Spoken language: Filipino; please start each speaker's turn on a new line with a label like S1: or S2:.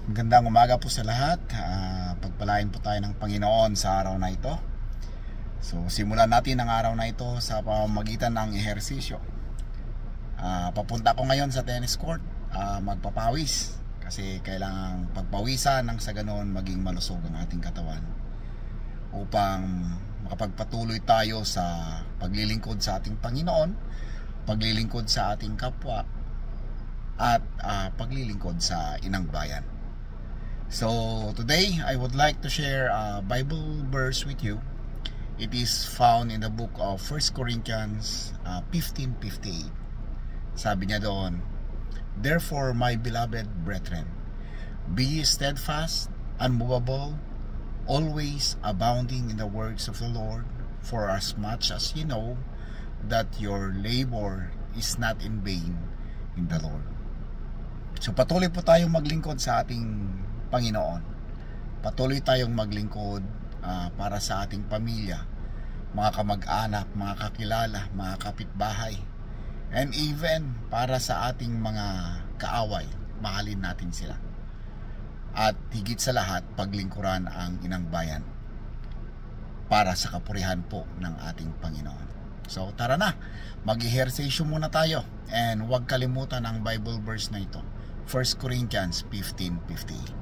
S1: Magandang umaga po sa lahat. Pagpalain po tayo ng Panginoon sa araw na ito. So simulan natin ang araw na ito sa pamamagitan ng ehersisyo. Papunta ko ngayon sa tennis court, magpapawis kasi kailangang pagpawisan nang sa ganoon maging malusog ang ating katawan upang makapagpatuloy tayo sa paglilingkod sa ating Panginoon, paglilingkod sa ating kapwa, at paglilingkod sa inang bayan. So today I would like to share a Bible verse with you. It is found in the book of 1 Corinthians 15:58. Sabi niya doon, "Therefore, my beloved brethren, be ye steadfast, unmovable, always abounding in the works of the Lord, for as much as ye know that your labor is not in vain in the Lord." So patuloy po tayong maglingkod sa ating Panginoon. Patuloy tayong maglingkod para sa ating pamilya, mga kamag-anak, mga kakilala, mga kapitbahay, and even para sa ating mga kaaway. Mahalin natin sila. At higit sa lahat, paglingkuran ang inang bayan para sa kapurihan po ng ating Panginoon. So tara na, mag-ehersisyo muna tayo, and huwag kalimutan ang Bible verse na ito, 1 Corinthians 15:58.